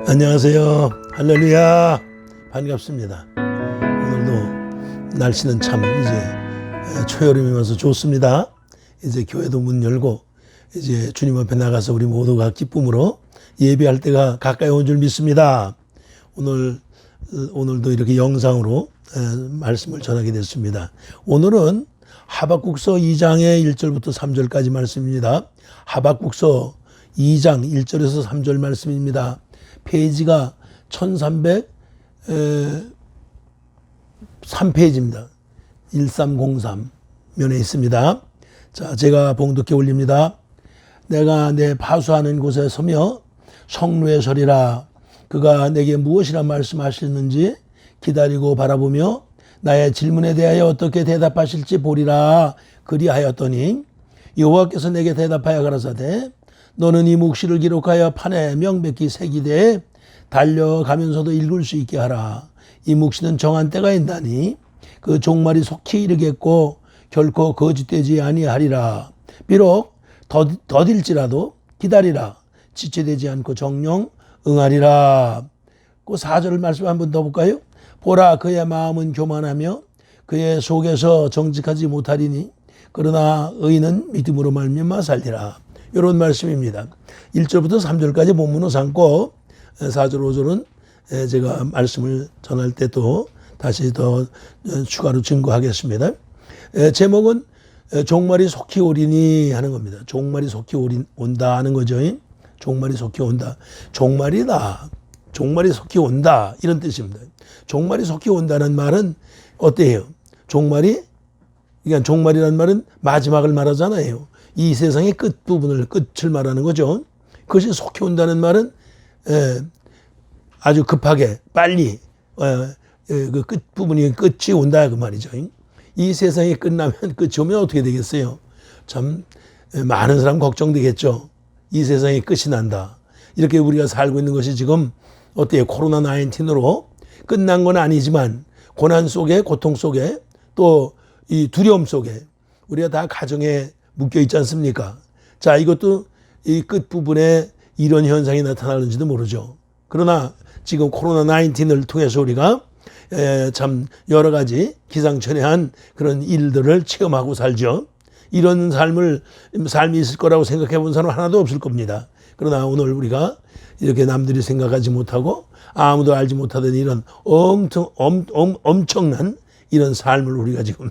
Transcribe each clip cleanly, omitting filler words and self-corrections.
안녕하세요. 할렐루야. 반갑습니다. 오늘도 날씨는 참 이제 초여름이 와서 좋습니다. 이제 교회도 문 열고 이제 주님 앞에 나가서 우리 모두가 기쁨으로 예배할 때가 가까이 온 줄 믿습니다. 오늘도 이렇게 영상으로 말씀을 전하게 됐습니다. 오늘은 하박국서 2장의 1절부터 3절까지 말씀입니다. 하박국서 2장 1절에서 3절 말씀입니다. 페이지가 1303페이지입니다. 1303 면에 있습니다. 자, 제가 봉독해 올립니다. 내가 내 파수하는 곳에 서며 성루에 서리라. 그가 내게 무엇이라 말씀하시는지 기다리고 바라보며 나의 질문에 대하여 어떻게 대답하실지 보리라. 그리하였더니 여호와께서 내게 대답하여 가라사대 너는 이 묵시를 기록하여 판에 명백히 새기되 달려가면서도 읽을 수 있게 하라. 이 묵시는 정한 때가 있나니 그 종말이 속히 이르겠고 결코 거짓되지 아니하리라. 비록 더딜지라도 기다리라. 지체되지 않고 정령 응하리라. 그 4절 말씀 한번 더 볼까요? 보라 그의 마음은 교만하며 그의 속에서 정직하지 못하리니 그러나 의인은 믿음으로 말미암아 살리라. 이런 말씀입니다. 1절부터 3절까지 본문을 삼고 4절 5절은 제가 말씀을 전할 때 또 다시 더 추가로 증거하겠습니다. 제목은 종말이 속히 오리니 하는 겁니다. 종말이 속히 온다 하는 거죠. 종말이 속히 온다. 종말이다. 종말이 속히 온다. 이런 뜻입니다. 종말이 속히 온다는 말은 어때요? 그러니까 종말이라는 말은 마지막을 말하잖아요. 이 세상의 끝부분을, 끝을 말하는 거죠. 그것이 속히 온다는 말은 아주 급하게 빨리 그 끝부분이 끝이 온다 그 말이죠. 이 세상이 끝나면 끝이 오면 어떻게 되겠어요? 참 많은 사람 걱정되겠죠. 이 세상이 끝이 난다. 이렇게 우리가 살고 있는 것이 지금 어때요? 코로나 19으로 끝난 건 아니지만 고난 속에, 고통 속에 또 이 두려움 속에 우리가 다 가정에 묶여 있지 않습니까? 자, 이것도 이 끝부분에 이런 현상이 나타나는지도 모르죠. 그러나 지금 코로나 19을 통해서 우리가 참 여러 가지 기상천외한 그런 일들을 체험하고 살죠. 이런 삶이 있을 거라고 생각해 본 사람 하나도 없을 겁니다. 그러나 오늘 우리가 이렇게 남들이 생각하지 못하고 아무도 알지 못하던 이런 엄청난 이런 삶을 우리가 지금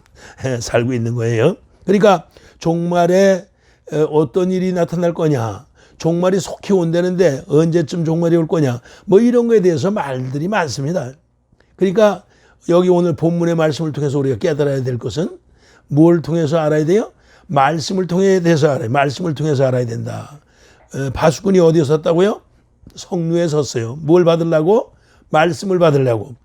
살고 있는 거예요. 그러니까 종말에 어떤 일이 나타날 거냐, 종말이 속히 온다는데 언제쯤 종말이 올 거냐, 뭐 이런 거에 대해서 말들이 많습니다. 그러니까 여기 오늘 본문의 말씀을 통해서 우리가 깨달아야 될 것은 뭘 통해서 알아야 돼요? 말씀을 통해서 알아요. 말씀을 통해서 알아야 된다. 바수꾼이 어디에 섰다고요? 성루에 섰어요. 뭘 받으려고? 말씀을 받으려고.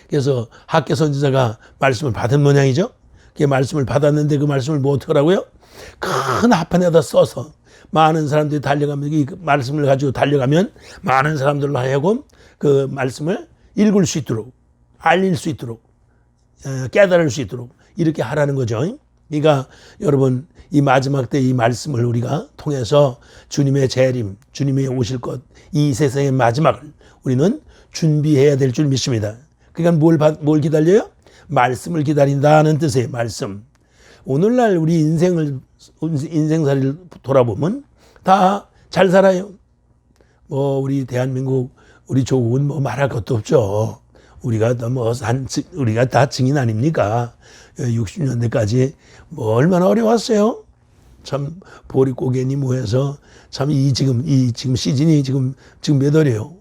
그래서 학개 선지자가 말씀을 받은 모양이죠. 그 말씀을 받았는데 그 말씀을 뭐 어떡하라고요? 큰 합판에다 써서 많은 사람들이 달려가면 이 말씀을 가지고 달려가면 많은 사람들로 하여금 그 말씀을 읽을 수 있도록 알릴 수 있도록 깨달을 수 있도록 이렇게 하라는 거죠. 그러니까 여러분 이 마지막 때 이 말씀을 우리가 통해서 주님의 재림, 주님의 오실 것, 이 세상의 마지막을 우리는 준비해야 될 줄 믿습니다. 그러니까 뭘 기다려요? 말씀을 기다린다는 뜻이에요. 말씀. 오늘날 우리 인생살이를 돌아보면 다 잘 살아요. 뭐 우리 대한민국 우리 조국은 뭐 말할 것도 없죠. 우리가 다 증인 아닙니까? 60년대까지 뭐 얼마나 어려웠어요. 참 보릿고개니 뭐해서 참 지금 시즌이 지금 몇 월이에요?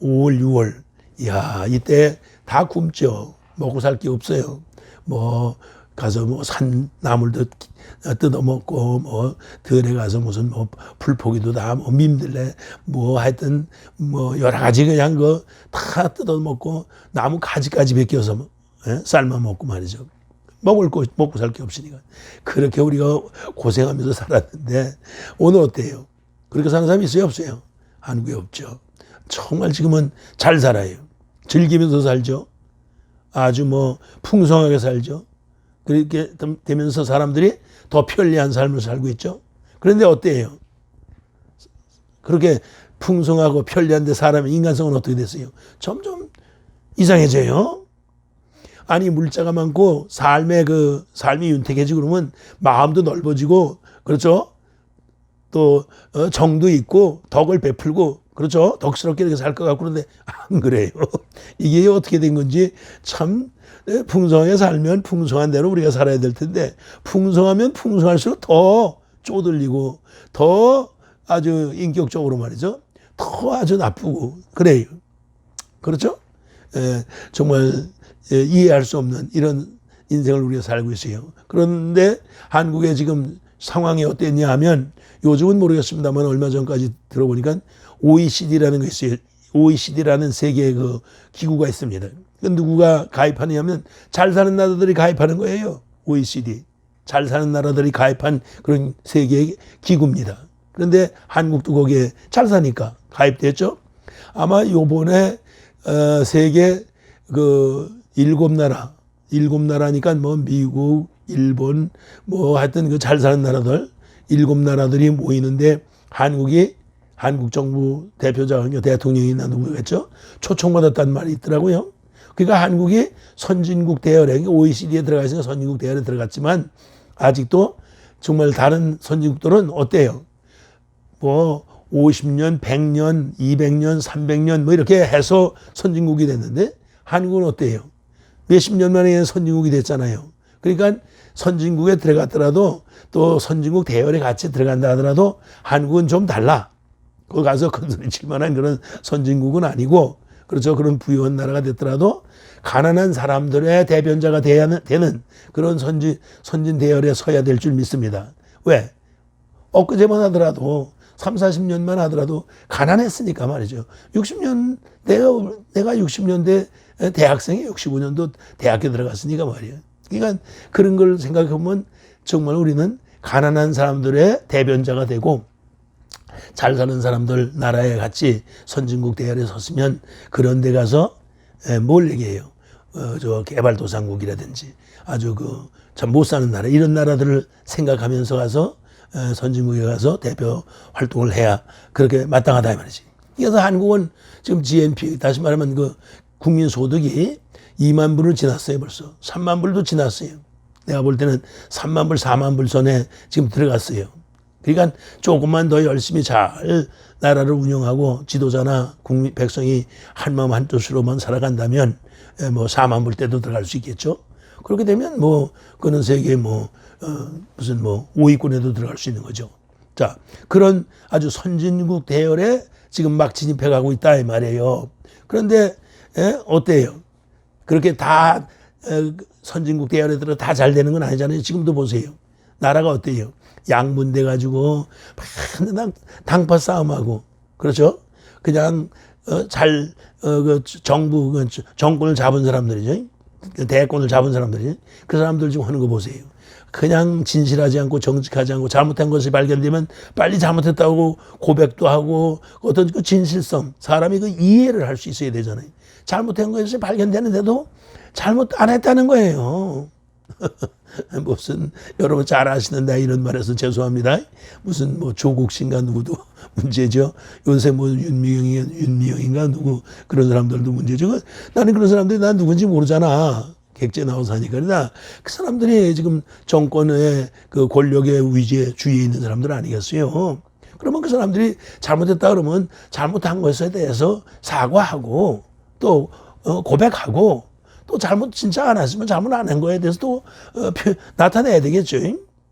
5월, 6월. 이야, 이때 다 굶죠. 먹고 살 게 없어요. 뭐 가서 뭐 산 나물도 뜯어먹고 뭐 들에 가서 무슨 뭐 풀포기도 다 뭐 민들레 뭐 하여튼 뭐 여러 가지 그냥 그 다 뜯어먹고 나무 가지까지 벗겨서 삶아 먹고 말이죠. 먹고 살 게 없으니까 그렇게 우리가 고생하면서 살았는데 오늘 어때요? 그렇게 사는 사람이 있어요, 없어요? 한국에 없죠. 정말 지금은 잘 살아요. 즐기면서 살죠. 아주 뭐 풍성하게 살죠. 그렇게 되면서 사람들이 더 편리한 삶을 살고 있죠. 그런데 어때요? 그렇게 풍성하고 편리한데 사람의 인간성은 어떻게 됐어요? 점점 이상해져요. 아니 물자가 많고 삶이 윤택해지고 그러면 마음도 넓어지고 그렇죠? 또 정도 있고 덕을 베풀고 그렇죠? 덕스럽게 이렇게 살 것 같고 그런데 안 그래요. 이게 어떻게 된 건지 참 풍성하게 살면 풍성한 대로 우리가 살아야 될 텐데 풍성하면 풍성할수록 더 쪼들리고 더 아주 인격적으로 말이죠. 더 아주 나쁘고 그래요. 그렇죠? 정말 이해할 수 없는 이런 인생을 우리가 살고 있어요. 그런데 한국의 지금 상황이 어땠냐 하면 요즘은 모르겠습니다만 얼마 전까지 들어보니까 OECD라는 게 있어요. OECD라는 세계의 그 기구가 있습니다. 누구가 가입하느냐면 잘 사는 나라들이 가입하는 거예요. OECD. 잘 사는 나라들이 가입한 그런 세계의 기구입니다. 그런데 한국도 거기에 잘 사니까 가입됐죠. 아마 요번에 세계 그 일곱 나라니까 뭐 미국, 일본 뭐 하여튼 그 잘 사는 나라들 일곱 나라들이 모이는데 한국 정부 대표자가 대통령이나 누구겠죠? 초청받았다는 말이 있더라고요. 그러니까 한국이 선진국 대열에 OECD에 들어가 있으니까 선진국 대열에 들어갔지만 아직도 정말 다른 선진국들은 어때요? 뭐 50년, 100년, 200년, 300년 뭐 이렇게 해서 선진국이 됐는데 한국은 어때요? 몇십 년 만에 선진국이 됐잖아요. 그러니까 선진국에 들어갔더라도 또 선진국 대열에 같이 들어간다 하더라도 한국은 좀 달라. 거기 가서 큰소리 칠 만한 그런 선진국은 아니고 그렇죠. 그런 부유한 나라가 됐더라도 가난한 사람들의 대변자가 되는 그런 선진 대열에 서야 될 줄 믿습니다. 왜? 엊그제만 하더라도 30, 40년만 하더라도 가난했으니까 말이죠. 60년 내가 60년대 대학생이 65년도 대학교 들어갔으니까 말이에요. 그러니까 그런 걸 생각해 보면 정말 우리는 가난한 사람들의 대변자가 되고 잘 사는 사람들 나라에 같이 선진국 대열에 섰으면 그런 데 가서 뭘 얘기해요. 저 개발도상국이라든지 아주 그 참 못 사는 나라 이런 나라들을 생각하면서 가서 선진국에 가서 대표 활동을 해야 그렇게 마땅하다 이 말이지. 그래서 한국은 지금 GNP 다시 말하면 그 국민 소득이 2만 불을 지났어요 벌써. 3만 불도 지났어요. 내가 볼 때는 3만 불, 4만 불 선에 지금 들어갔어요. 그러니까 조금만 더 열심히 잘 나라를 운영하고 지도자나 국민 백성이 한마음 한뜻으로만 살아간다면 뭐 4만 불 때도 들어갈 수 있겠죠. 그렇게 되면 뭐 그는 세계 무슨 5위권에도 들어갈 수 있는 거죠. 자, 그런 아주 선진국 대열에 지금 막 진입해 가고 있다 이 말이에요. 그런데 어때요? 그렇게 다 선진국 대열에 들어 다 잘 되는 건 아니잖아요. 지금도 보세요. 나라가 어때요? 양분돼 가지고 맨날 당파 싸움하고 그렇죠? 그냥 그 정권을 잡은 사람들이죠. 대권을 잡은 사람들이 그 사람들 지금 하는 거 보세요. 그냥 진실하지 않고 정직하지 않고 잘못한 것이 발견되면 빨리 잘못했다고 고백도 하고 어떤 그 진실성 사람이 그 이해를 할 수 있어야 되잖아요. 잘못한 것이 발견되는데도 잘못 안 했다는 거예요. 무슨 여러분 잘 아시는데 이런 말해서 죄송합니다. 무슨 뭐 조국 씨인가 누구도 문제죠. 요새 뭐 윤미영인가 누구 그런 사람들도 문제죠. 나는 그런 사람들이 난 누군지 모르잖아. 객재 나와서 하니까. 그 사람들이 지금 정권의 그 권력의 위지에 주위에 있는 사람들 아니겠어요. 그러면 그 사람들이 잘못했다 그러면 잘못한 것에 대해서 사과하고 또 고백하고 또 잘못 진짜 안 했으면 잘못 안 한 거에 대해서 또 나타내야 되겠죠.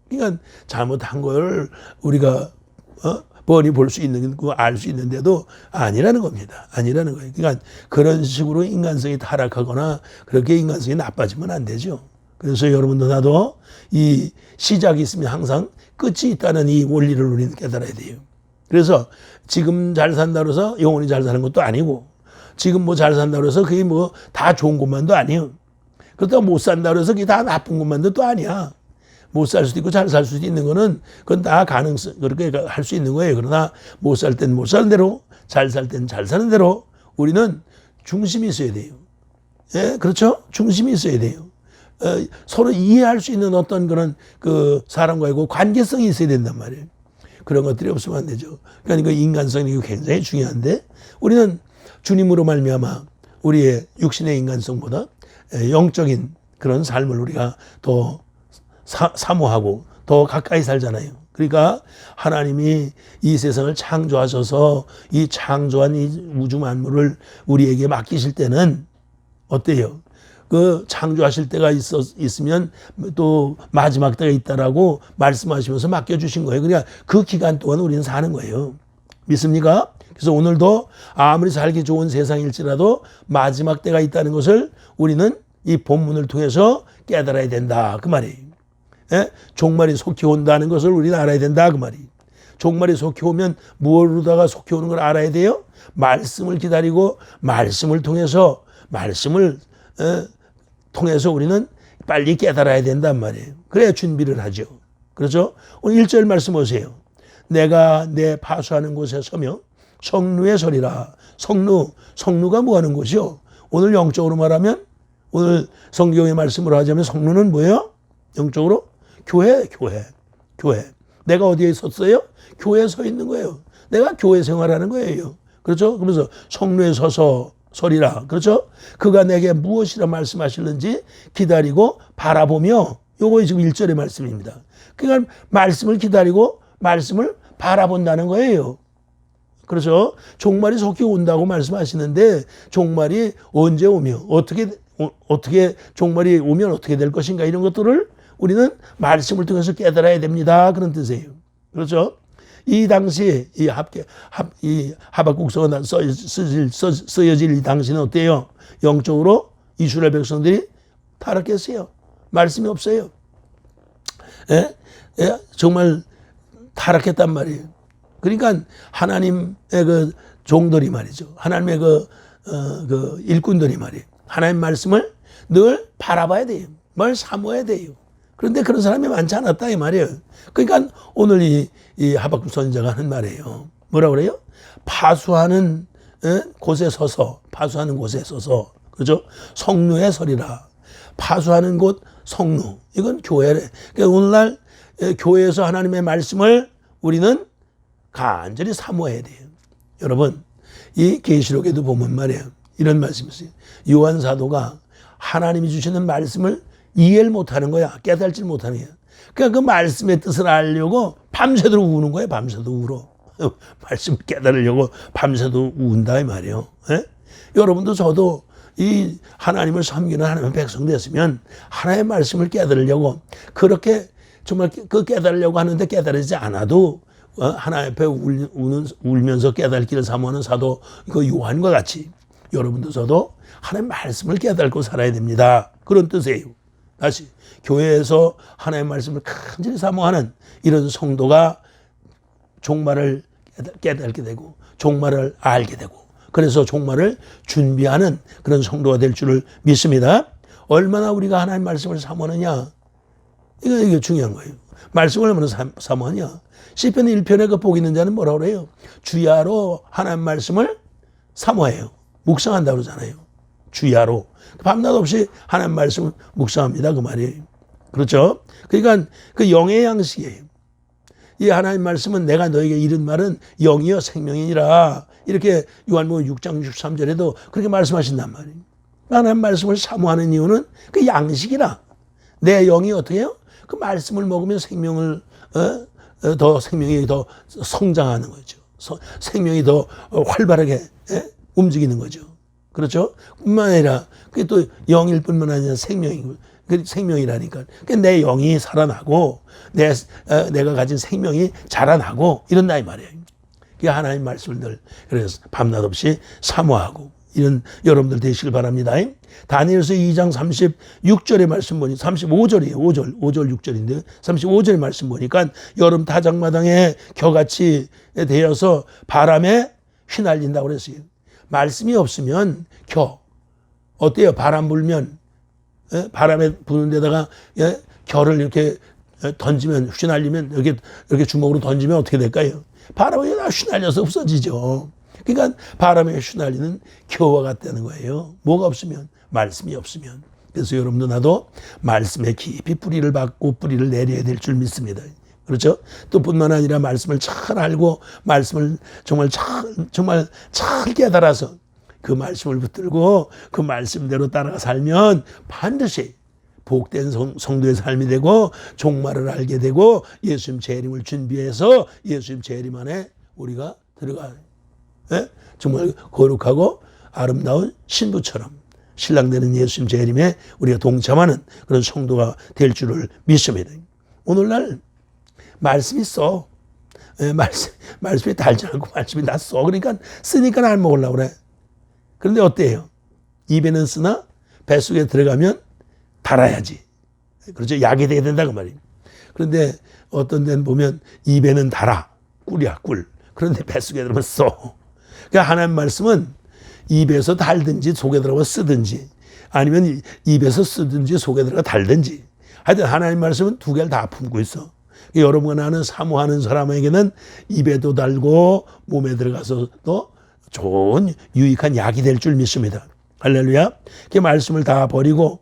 그러니까 잘못한 걸 우리가 뻔히 볼 수 있는 거 알 수 있는데도 아니라는 겁니다. 아니라는 거예요. 그러니까 그런 식으로 인간성이 타락하거나 그렇게 인간성이 나빠지면 안 되죠. 그래서 여러분도 나도 이 시작이 있으면 항상 끝이 있다는 이 원리를 우리는 깨달아야 돼요. 그래서 지금 잘 산다고 해서 영원히 잘 사는 것도 아니고 지금 뭐 잘 산다고 해서 그게 뭐 다 좋은 것만도 아니에요. 그렇다고 못 산다고 해서 그게 다 나쁜 것만도 또 아니야. 못 살 수도 있고 잘 살 수도 있는 거는 그건 다 가능성, 그렇게 할 수 있는 거예요. 그러나 못 살 땐 못 사는 대로, 잘 살 땐 잘 사는 대로 우리는 중심이 있어야 돼요. 예, 그렇죠? 중심이 있어야 돼요. 서로 이해할 수 있는 어떤 그런 그 사람과의 그 관계성이 있어야 된단 말이에요. 그런 것들이 없으면 안 되죠. 그러니까 그 인간성이 굉장히 중요한데 우리는 주님으로 말미암아 우리의 육신의 인간성보다 영적인 그런 삶을 우리가 더 사모하고 더 가까이 살잖아요. 그러니까 하나님이 이 세상을 창조하셔서 이 창조한 이 우주 만물을 우리에게 맡기실 때는 어때요? 그 창조하실 때가 있으면 또 마지막 때가 있다라고 말씀하시면서 맡겨주신 거예요. 그러니까 그 기간 동안 우리는 사는 거예요. 믿습니까? 그래서 오늘도 아무리 살기 좋은 세상일지라도 마지막 때가 있다는 것을 우리는 이 본문을 통해서 깨달아야 된다. 그 말이에요. 예? 종말이 속히 온다는 것을 우리는 알아야 된다. 그 말이에요. 종말이 속히 오면 무엇으로다가 속히 오는 걸 알아야 돼요? 말씀을 기다리고 말씀을 통해서 우리는 빨리 깨달아야 된단 말이에요. 그래야 준비를 하죠. 그렇죠? 오늘 1절 말씀 보세요. 내가 내 파수하는 곳에 서며 성루에 서리라. 성루가 뭐 하는 곳이요? 오늘 영적으로 말하면 오늘 성경의 말씀으로 하자면 성루는 뭐예요? 영적으로? 교회. 내가 어디에 섰어요? 교회에 서 있는 거예요. 내가 교회 생활하는 거예요. 그렇죠? 그러면서 성루에 서리라. 그렇죠? 그가 내게 무엇이라 말씀하실는지 기다리고 바라보며 요거 지금 1절의 말씀입니다. 그러니까 말씀을 기다리고 말씀을 바라본다는 거예요. 그렇죠? 종말이 속히 온다고 말씀하시는데 종말이 언제 오며 어떻게 종말이 오면 어떻게 될 것인가 이런 것들을 우리는 말씀을 통해서 깨달아야 됩니다. 그런 뜻이에요. 그렇죠? 이 당시 이 하박국서가 쓰여질 이 당시는 어때요? 영적으로 이스라엘 백성들이 타락했어요. 말씀이 없어요. 예? 정말 타락했단 말이에요. 그러니까 하나님의 그 종들이 말이죠. 하나님의 그 일꾼들이 말이에요. 하나님 말씀을 늘 바라봐야 돼요. 뭘 사모해야 돼요. 그런데 그런 사람이 많지 않았다 이 말이에요. 그러니까 오늘 이 하박국 선지자가 하는 말이에요. 뭐라 그래요? 파수하는 곳에 서서 그렇죠? 성루에 서리라. 파수하는 곳 성루. 이건 교회래. 그러니까 오늘날 교회에서 하나님의 말씀을 우리는 간절히 사모해야 돼요. 여러분, 이 계시록에도 보면 말이에요. 이런 말씀이 있어요. 요한 사도가 하나님이 주시는 말씀을 이해를 못하는 거야. 깨달지 못하는 거야. 그러니까 그 말씀의 뜻을 알려고 밤새도록 우는 거예요. 밤새도 울어. 말씀을 깨달으려고 밤새도 운다 이 말이에요. 예? 여러분도 저도 이 하나님을 섬기는 하나님의 백성 됐으면 하나님의 말씀을 깨달으려고 그렇게 정말 그 깨달으려고 하는데 깨달으지 않아도 하나님 앞에 울면서 깨달을 길을 사모하는 사도 그 요한과 같이 여러분도 저도 하나님의 말씀을 깨달고 살아야 됩니다. 그런 뜻이에요. 다시 교회에서 하나님의 말씀을 간절히 사모하는 이런 성도가 종말을 깨닫게 되고 종말을 알게 되고 그래서 종말을 준비하는 그런 성도가 될 줄을 믿습니다. 얼마나 우리가 하나님의 말씀을 사모하느냐 이게 중요한 거예요. 말씀을 얼마나 사모하냐. 시편 1편에 그 복 있는 자는 뭐라고 그래요? 주야로 하나님 말씀을 사모해요. 묵상한다고 그러잖아요. 주야로. 밤낮 없이 하나님 말씀을 묵상합니다. 그 말이에요. 그렇죠? 그러니까 그 영의 양식이에요. 이 하나님 말씀은 내가 너에게 이른 말은 영이여 생명이니라. 이렇게 요한복음 6장 63절에도 그렇게 말씀하신단 말이에요. 하나님 말씀을 사모하는 이유는 그 양식이라. 내 영이 어떻게 해요? 그 말씀을 먹으면 생명이 더 성장하는 거죠. 생명이 더 활발하게 움직이는 거죠. 그렇죠? 뿐만 아니라 그게 또 영일 뿐만 아니라 생명이라니까. 그러니까 내 영이 살아나고 내가 가진 생명이 자라나고 이런다 이 말이에요. 그게 하나님 말씀을 늘 그래서 밤낮 없이 사모하고 이런 여러분들 되시길 바랍니다. 다니엘서 2장 36절의 말씀 보니 35절이에요. 5절 6절인데 35절의 말씀 보니까 여름 타작마당에 겨같이 되어서 바람에 휘날린다고 그랬어요. 말씀이 없으면 어때요? 바람 불면 바람에 부는 데다가 겨를 이렇게 던지면 휘날리면 이렇게 주먹으로 던지면 어떻게 될까요? 바람에 다 휘날려서 없어지죠. 그러니까 바람에 휘날리는 겨와 같다는 거예요. 뭐가 없으면 말씀이 없으면. 그래서 여러분도 나도 말씀에 깊이 뿌리를 받고 뿌리를 내려야 될 줄 믿습니다. 그렇죠? 또 뿐만 아니라 말씀을 잘 알고 말씀을 정말 잘 깨달아서 그 말씀을 붙들고 그 말씀대로 따라 살면 반드시 복된 성도의 삶이 되고 종말을 알게 되고 예수님 재림을 준비해서 예수님 재림 안에 우리가 들어가요. 예? 정말 거룩하고 아름다운 신부처럼 신랑 되는 예수님 재림에 우리가 동참하는 그런 성도가 될 줄을 믿습니다. 오늘날 말씀이 써. 예, 말씀이 달지 않고 말씀이 다 써. 그러니까 쓰니까 안 먹으려고 그래. 그런데 어때요? 입에는 쓰나 뱃속에 들어가면 달아야지. 그렇죠? 약이 돼야 된다 그 말이에요. 그런데 어떤 데는 보면 입에는 달아. 꿀이야 꿀. 그런데 뱃속에 들어가면 써. 그러니까 하나님 말씀은 입에서 달든지 속에 들어가 쓰든지 아니면 입에서 쓰든지 속에 들어가 달든지 하여튼 하나님 말씀은 두 개를 다 품고 있어. 여러분과 나는 사모하는 사람에게는 입에도 달고 몸에 들어가서도 좋은 유익한 약이 될 줄 믿습니다. 할렐루야. 그 말씀을 다 버리고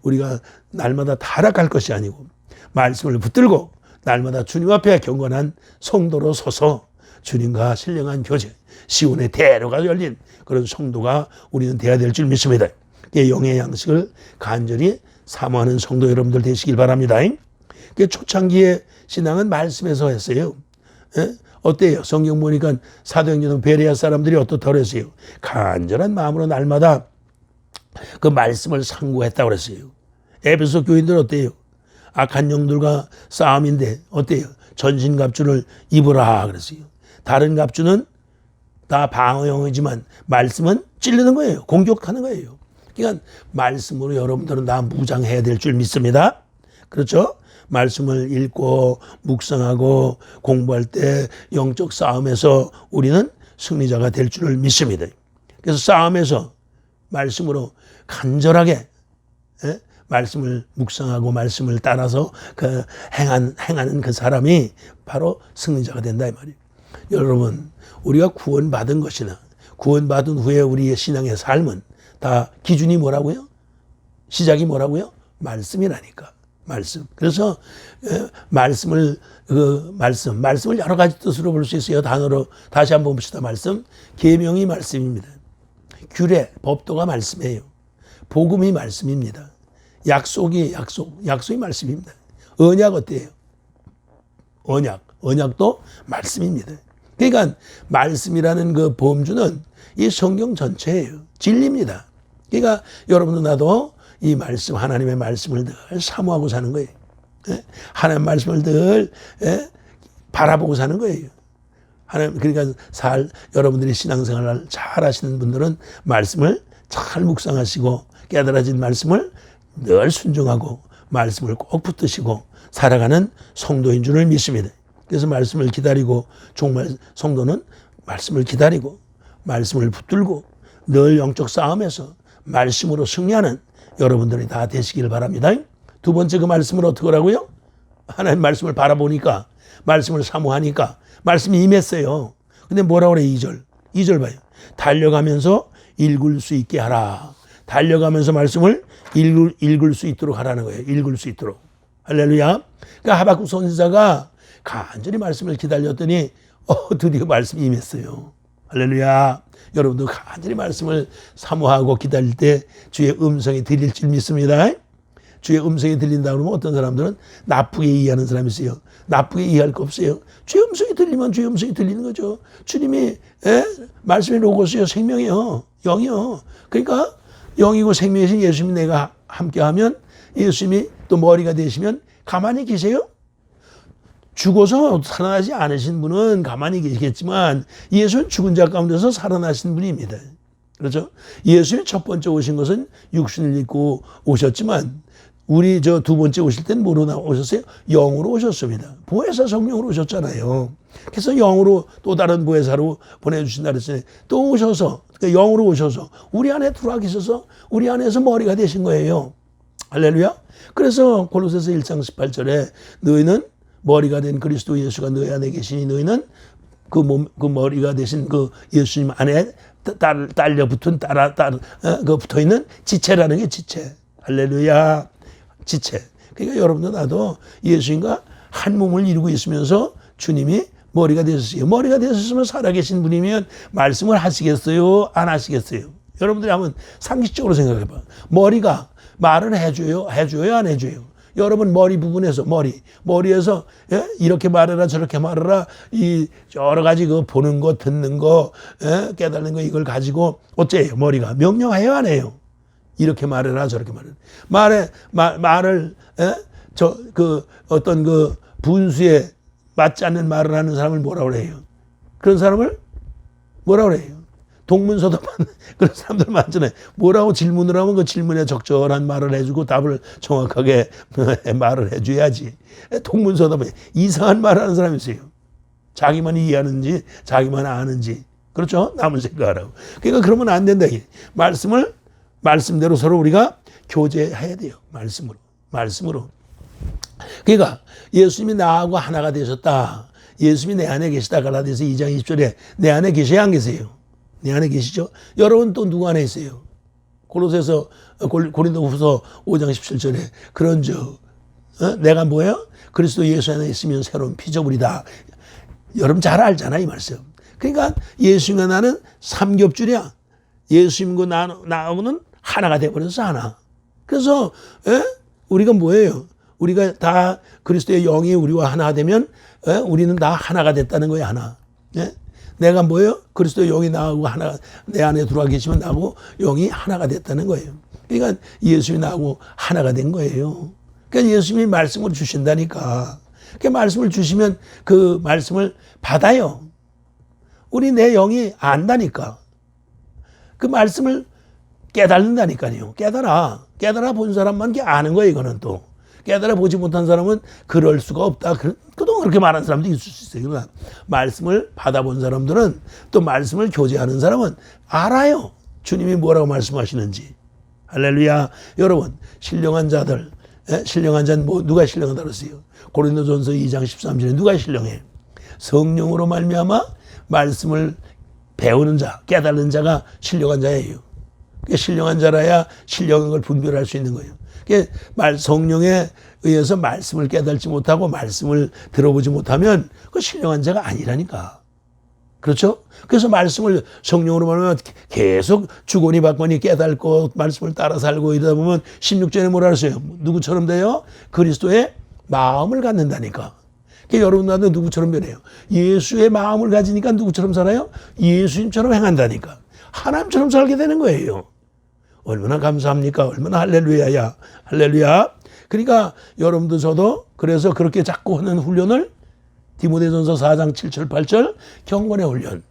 우리가 날마다 타락할 것이 아니고 말씀을 붙들고 날마다 주님 앞에 경건한 성도로 서서 주님과 신령한 교제, 시온의 대로가 열린 그런 성도가 우리는 돼야 될 줄 믿습니다. 영의 양식을 간절히 사모하는 성도 여러분들 되시길 바랍니다. 초창기의 신앙은 말씀에서 했어요. 어때요? 성경 보니까 사도행전 베레아 사람들이 어떻다고 그랬어요? 간절한 마음으로 날마다 그 말씀을 상고했다고 그랬어요. 에베소 교인들 어때요? 악한 영들과 싸움인데 어때요? 전신갑주를 입으라 그랬어요. 다른 갑주는 다 방어용이지만 말씀은 찔르는 거예요. 공격하는 거예요. 그러니까 말씀으로 여러분들은 다 무장해야 될 줄 믿습니다. 그렇죠? 말씀을 읽고 묵상하고 공부할 때 영적 싸움에서 우리는 승리자가 될 줄을 믿습니다. 그래서 싸움에서 말씀으로 간절하게 말씀을 묵상하고 말씀을 따라서 그 행하는 그 사람이 바로 승리자가 된다 이 말이에요. 여러분 우리가 구원받은 것이나 구원받은 후에 우리의 신앙의 삶은 다 기준이 뭐라고요? 시작이 뭐라고요? 말씀이라니까. 말씀. 그래서 말씀을 여러 가지 뜻으로 볼 수 있어요. 단어로 다시 한번 봅시다. 말씀. 계명이 말씀입니다. 규례, 법도가 말씀이에요. 복음이 말씀입니다. 약속이 말씀입니다. 언약 어때요? 언약도 말씀입니다. 그러니까 말씀이라는 그 범주는 이 성경 전체예요. 진리입니다. 그러니까 여러분도 나도 이 말씀, 하나님의 말씀을 늘 사모하고 사는 거예요. 하나님의 말씀을 늘 바라보고 사는 거예요. 그러니까 여러분들이 신앙생활을 잘 하시는 분들은 말씀을 잘 묵상하시고 깨달아진 말씀을 늘 순종하고 말씀을 꼭 붙드시고 살아가는 성도인 줄을 믿습니다. 그래서 말씀을 기다리고 정말 성도는 말씀을 기다리고 말씀을 붙들고 늘 영적 싸움에서 말씀으로 승리하는 여러분들이 다 되시길 바랍니다. 두 번째 그 말씀을 어떻게 하라고요? 하나님 말씀을 바라보니까 말씀을 사모하니까 말씀이 임했어요. 근데 뭐라고 그래? 2절 봐요. 달려가면서 읽을 수 있게 하라. 달려가면서 말씀을 읽을 수 있도록 하라는 거예요. 읽을 수 있도록. 할렐루야. 그러니까 하박국 선지자가 간절히 말씀을 기다렸더니 드디어 말씀이 임했어요. 할렐루야. 여러분도 간절히 말씀을 사모하고 기다릴 때 주의 음성이 들릴 줄 믿습니다. 주의 음성이 들린다 그러면 어떤 사람들은 나쁘게 이해하는 사람이 있어요. 나쁘게 이해할 거 없어요. 주의 음성이 들리면 주의 음성이 들리는 거죠. 주님이 말씀이 로고스요, 생명이요, 영이요. 그러니까 영이고 생명이신 예수님이 내가 함께하면 예수님이 또 머리가 되시면 가만히 계세요? 죽어서 살아나지 않으신 분은 가만히 계시겠지만 예수는 죽은 자 가운데서 살아나신 분입니다. 그렇죠? 예수님 첫 번째 오신 것은 육신을 입고 오셨지만 우리 두 번째 오실 때는 뭐로 오셨어요? 영으로 오셨습니다. 보혜사 성령으로 오셨잖아요. 그래서 영으로 또 다른 보혜사로 보내주신다 그랬어요. 또 오셔서 영으로 오셔서 우리 안에 들어와 계셔서 우리 안에서 머리가 되신 거예요. 할렐루야. 그래서 골로새서 1장 18절에 너희는 머리가 된 그리스도 예수가 너희 안에 계시니 너희는 그 머리가 되신 그 예수님 안에 딸려 붙은 그 붙어 있는 지체라는 게 지체. 할렐루야. 지체. 그러니까 여러분도 나도 예수님과 한 몸을 이루고 있으면서 주님이 머리가 되셨어요. 머리가 되셨으면 살아계신 분이면 말씀을 하시겠어요? 안 하시겠어요? 여러분들이 한번 상식적으로 생각해봐. 머리가 말을 해줘요? 안 해줘요? 여러분 머리 부분에서 머리에서 예? 이렇게 말해라 저렇게 말해라 이 여러 가지 그 보는 거 듣는 거 예? 깨닫는 거 이걸 가지고 어째요? 머리가 명령해요 안 해요? 이렇게 말해라 저렇게 말해 말을 예? 그 어떤 그 분수에 맞지 않는 말을 하는 사람을 뭐라 그래요? 그런 사람을 뭐라 그래요? 동문서답한 그런 사람들 많잖아요. 뭐라고 질문을 하면 그 질문에 적절한 말을 해주고 답을 정확하게 말을 해줘야지. 동문서답에 이상한 말을 하는 사람이 있어요. 자기만 이해하는지 자기만 아는지. 그렇죠? 남을 생각하라고. 그러니까 그러면 안 된다. 말씀대로 서로 우리가 교제해야 돼요. 말씀으로. 그러니까 예수님이 나하고 하나가 되셨다. 예수님이 내 안에 계시다. 갈라디아서 2장 20절에 내 안에 계셔야 안 계세요? 내 안에 계시죠? 여러분 또 누구 안에 있어요? 고린도후서 5장 17절에 그런즉 내가 뭐예요? 그리스도 예수 안에 있으면 새로운 피조물이다. 여러분 잘 알잖아 이 말씀. 그러니까 예수님과 나는 삼겹줄이야. 예수님과 나하고는 하나가 돼버려서 하나. 그래서 우리가 뭐예요? 우리가 다 그리스도의 영이 우리와 하나 되면 우리는 다 하나가 됐다는 거예요. 하나. 내가 뭐예요? 그리스도의 영이 나하고 하나 내 안에 들어와 계시면 나하고 영이 하나가 됐다는 거예요. 그러니까 예수님이 나하고 하나가 된 거예요. 그러니까 예수님이 말씀을 주신다니까. 그 말씀을 주시면 그 말씀을 받아요. 우리 내 영이 안다니까. 그 말씀을 깨닫는다니까요. 깨달아 본 사람만 아는 거예요. 이거는 또. 깨달아 보지 못한 사람은 그럴 수가 없다. 그동안 그렇게 말하는 사람도 있을 수 있어요. 그러나 말씀을 받아본 사람들은 또 말씀을 교제하는 사람은 알아요. 주님이 뭐라고 말씀하시는지. 할렐루야. 여러분 신령한 자들, 신령한 자는 누가 신령하다고 했어요? 고린도전서 2장 13절에 누가 신령해? 성령으로 말미암아 말씀을 배우는 자, 깨닫는 자가 신령한 자예요. 신령한 자라야 신령한 걸 분별할 수 있는 거예요. 성령에 의해서 말씀을 깨닫지 못하고 말씀을 들어보지 못하면 그 신령한 자가 아니라니까. 그렇죠? 그래서 말씀을 성령으로 말하면 계속 주거니 받거니 깨닫고 말씀을 따라 살고 이러다 보면 16절에 뭐라 그랬어요? 누구처럼 돼요? 그리스도의 마음을 갖는다니까. 그러니까 여러분 나도 누구처럼 변해요? 예수의 마음을 가지니까 누구처럼 살아요? 예수님처럼 행한다니까. 하나님처럼 살게 되는 거예요. 얼마나 감사합니까? 얼마나 할렐루야야. 할렐루야. 그러니까 여러분도 저도 그래서 그렇게 자꾸 하는 훈련을 디모데전서 4장 7절 8절 경건의 훈련.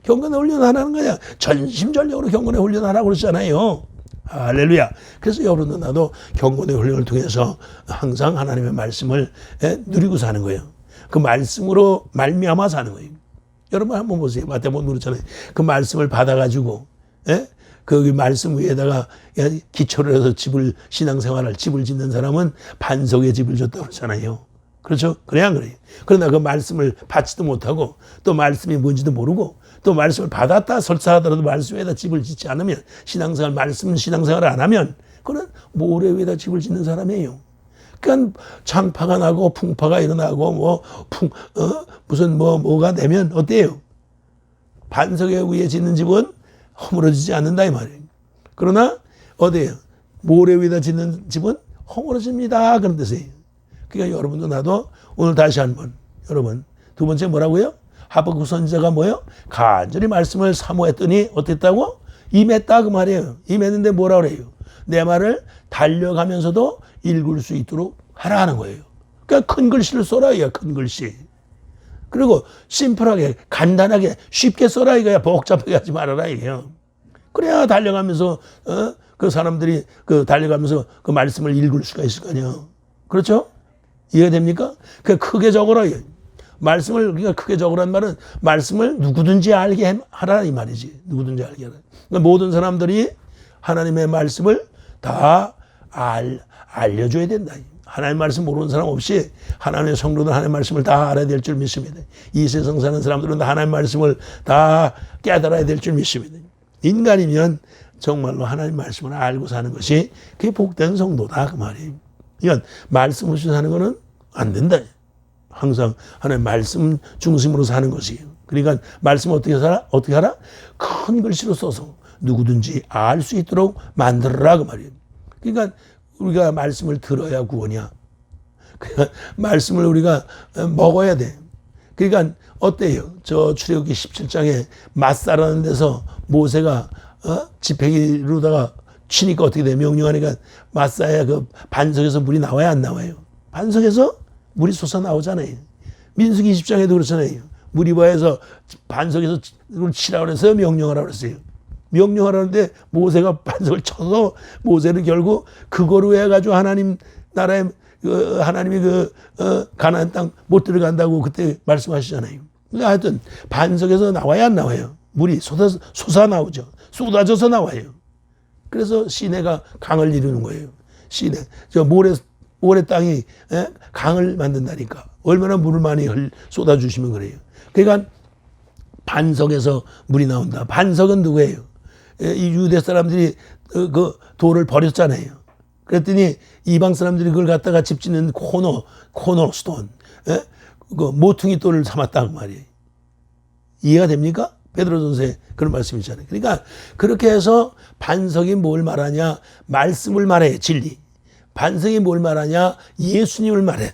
경건의 훈련 하라는 거야. 전심전력으로 경건의 훈련 하라고 그러잖아요. 할렐루야. 그래서 여러분도 나도 경건의 훈련을 통해서 항상 하나님의 말씀을 누리고 사는 거예요. 그 말씀으로 말미암아 사는 거예요. 여러분 한번 보세요. 마태복음 그렇잖아요. 그 말씀을 받아가지고 그 말씀 위에다가 기초를 해서 신앙생활을 집을 짓는 사람은 반석의 집을 줬다고 그러잖아요. 그렇죠? 그래야 안 그래요. 그러나 그 말씀을 받지도 못하고 또 말씀이 뭔지도 모르고 또 말씀을 받았다 설사하더라도 말씀 위에다 집을 짓지 않으면 신앙생활을 안 하면 그는 모래 위에다 집을 짓는 사람이에요. 그러니까 장파가 나고 풍파가 일어나고 뭐가 되면 어때요? 반석에 위에 짓는 집은 허물어지지 않는다 이 말이에요. 그러나 어디에요? 모래 위에다 짓는 집은 허물어집니다. 그런 뜻이에요. 그러니까 여러분도 나도 오늘 다시 한번 여러분 두 번째 뭐라고요? 하박국 선지자가 뭐예요? 간절히 말씀을 사모했더니 어땠다고? 임했다 그 말이에요. 임했는데 뭐라 그래요? 내 말을 달려가면서도 읽을 수 있도록 하라 는 거예요. 그러니까 큰 글씨를 써라 이거야. 큰 글씨. 그리고 심플하게 간단하게 쉽게 써라 이거야. 복잡하게 하지 말아라 이게요. 그래야 달려가면서 그 사람들이 그 달려가면서 그 말씀을 읽을 수가 있을 거 아니야. 그렇죠? 이해됩니까? 그 크게 적어라. 말씀을 우리가 크게 적으란 말은 말씀을 누구든지 알게 하라 이 말이지. 누구든지 알게 하라. 그러니까 모든 사람들이 하나님의 말씀을 다 알려줘야 된다. 하나님의 말씀 모르는 사람 없이 하나님의 성도들 하나님의 말씀을 다 알아야 될 줄 믿습니다. 이 세상 사는 사람들은 하나님의 말씀을 다 깨달아야 될 줄 믿습니다. 인간이면 정말로 하나님의 말씀을 알고 사는 것이 그게 복된 성도다 그 말이에요. 이건 말씀 없이 사는 거는 안 된다. 항상 하나님 말씀 중심으로 사는 것이에요. 그러니까 말씀 어떻게 살아? 어떻게 하라? 큰 글씨로 써서 누구든지 알 수 있도록 만들어라 그 말이에요. 그러니까 우리가 말씀을 들어야 구원이야. 그러니까 말씀을 우리가 먹어야 돼. 그러니까 어때요? 저 출애굽기 17장에 맛사라는 데서 모세가 지팡이로다가 치니까 어떻게 돼? 명령하니까 맛사야 그 반석에서 물이 나와야 안 나와요? 반석에서 물이 솟아 나오잖아요. 민수기 20장에도 그렇잖아요. 무리바에서 반석에서 치라고 그래서 명령하라고 그랬어요. 명령하라는데 모세가 반석을 쳐서 모세는 결국 그거로 해가지고 하나님 나라에 하나님이 가나안 땅 못 들어간다고 그때 말씀하시잖아요. 그러니까 하여튼 반석에서 나와야 안 나와요. 물이 솟아 나오죠. 쏟아져서 나와요. 그래서 시내가 강을 이루는 거예요. 시내 저 모래 땅이 강을 만든다니까. 얼마나 물을 많이 쏟아주시면 그래요. 그러니까 반석에서 물이 나온다. 반석은 누구예요? 이 유대 사람들이 그 돌을 버렸잖아요. 그랬더니 이방 사람들이 그걸 갖다가 집 짓는 코너스톤, 그 모퉁이 돌을 삼았다고 말이에요. 이해가 됩니까? 베드로전서에 그런 말씀이 있잖아요. 그러니까 그렇게 해서 반석이 뭘 말하냐? 말씀을 말해, 진리. 반석이 뭘 말하냐? 예수님을 말해,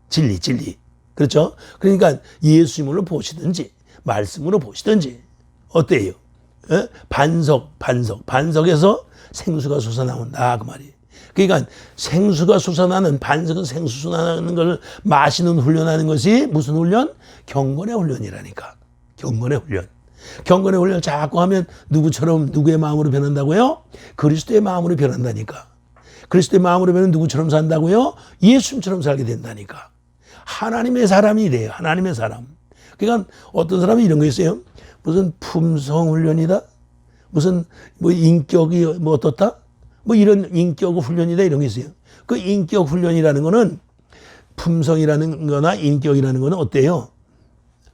진리. 그렇죠? 그러니까 예수님으로 보시든지 말씀으로 보시든지 어때요? 반석에서 생수가 솟아나온다 그 말이에요. 그러니까 생수가 솟아나는 반석은 생수 솟아나는 걸 마시는 훈련하는 것이 무슨 훈련? 경건의 훈련이라니까. 경건의 훈련. 경건의 훈련을 자꾸 하면 누구처럼 누구의 마음으로 변한다고요? 그리스도의 마음으로 변한다니까. 그리스도의 마음으로 변하면 누구처럼 산다고요? 예수님처럼 살게 된다니까. 하나님의 사람이 돼요. 하나님의 사람. 그러니까 어떤 사람이 이런 거 있어요. 무슨 품성 훈련이다? 무슨 뭐 인격이 뭐 어떻다? 뭐 이런 인격 훈련이다 이런 게 있어요. 그 인격 훈련이라는 거는 품성이라는 거나 인격이라는 거는 어때요?